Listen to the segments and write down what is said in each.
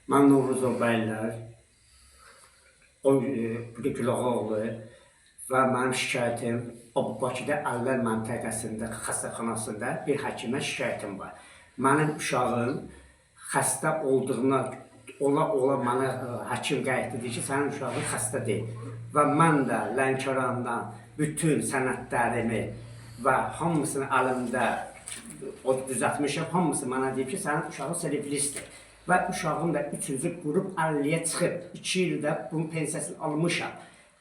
Mən Novruzov bəylər, Gülağoğlu və mənim şikayətim Bakıda Əllər məntəqəsində, xəstəxanasında bir həkimə şikayətim var. Mənim uşağım xəstə olduğuna, ola mənə həkim qəyd edir ki, sənin uşağın xəstə deyil. Və mən də Lənkərandan bütün sənədlərimi və hamısını əlimdə düzəltmişəm, hamısı mənə deyib ki, sənin uşağın seliflisdir. Və uşağım da 3-cü qrup 50-yə çıxıb, 2 ildə bunun pensiyasını almışam.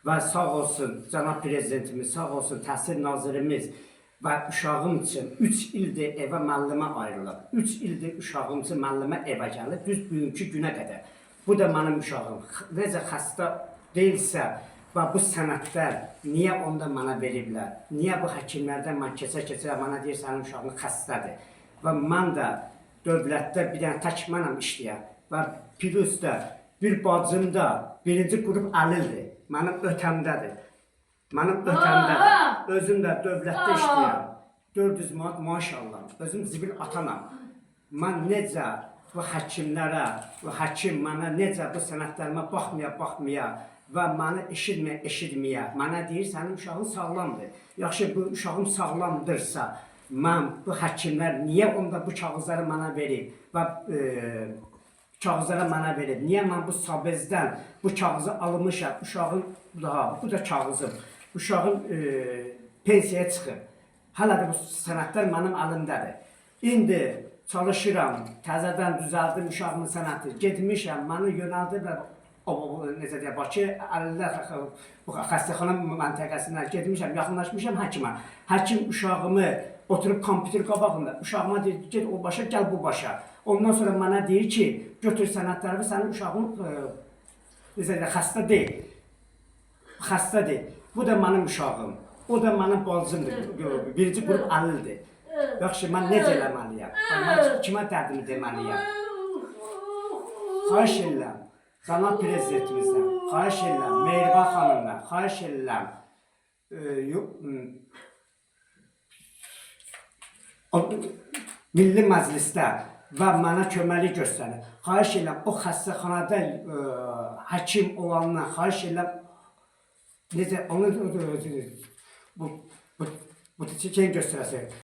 Və sağ olsun cənab prezidentimiz, sağ olsun təhsil nazirimiz və uşağım üçün 3 ildir evə müəllimə ayrılıb. 3 ildir uşağım üçün müəllimə evə gəlir, düz bugünkü günə qədər. Bu da mənim uşağım. Necə xəstə deyilsə və bu sənədlər niyə onda mənə veriblər? Niyə bu həkimlərdən mən keçə-keçə mənə deyir, sənin uşağın xəstədir? Və mən də dövlətdə bir dənə tək mənəm işləyən və plus da bir bacım da 1-ci qrup əlildir. Mənim ötəmdədir. Mənim ötəmdədir. Özüm də dövlətdə işləyirəm. 400 manat maaş alıram. Özüm zibil atanam. Mən necə bu həkimlərə, bu həkim mənə necə bu sənədlərimə baxmaya və məni eşitməyə, mənə deyir, sənin uşağın sağlamdır. Yaxşı, bu uşağım sağlamdırsa, mən bu həkimlər niyə onda bu kağızları mənə verib və kağızları mənə verib? Niyə mən bu Sabezdən bu kağızı almışam? Uşağın bu da kağızım. Uşağın pensiyaya çıxıb. Hələ də bu sənədlər mənim əlimdədir. İndi çalışıram, təzədən düzəldim uşağımın sənədi. Getmişəm, məni yönəldiblər necə deyək, Bakı Əllər xəstəxana məntəqəsindən getmişəm, yaxınlaşmışam həkimə. Həkim uşağımı oturub kompüter qabağında, uşağıma deyir, get o başa, gəl bu başa. Ondan sonra mənə deyir ki, götür sənədlərimi, sənin uşağın necə deyək, xəstə deyil. Xəstə deyil. Bu da mənim uşağım. O da mənim bacımdır. 1-ci qrup əlildir. Yaxşı, mən necə eləməliyəm? Mən kimə dərdimi deməliyəm? Xahiş edirəm. Cənab prezidentimizdən, xahiş edirəm, Mehriban xanımdan, xahiş edirəm, Milli Məclisdə və mənə köməklik göstərir. Xahiş edirəm, o xəstəxanada həkim olandan, xahiş edirəm, necə, onu bu göstərəsin.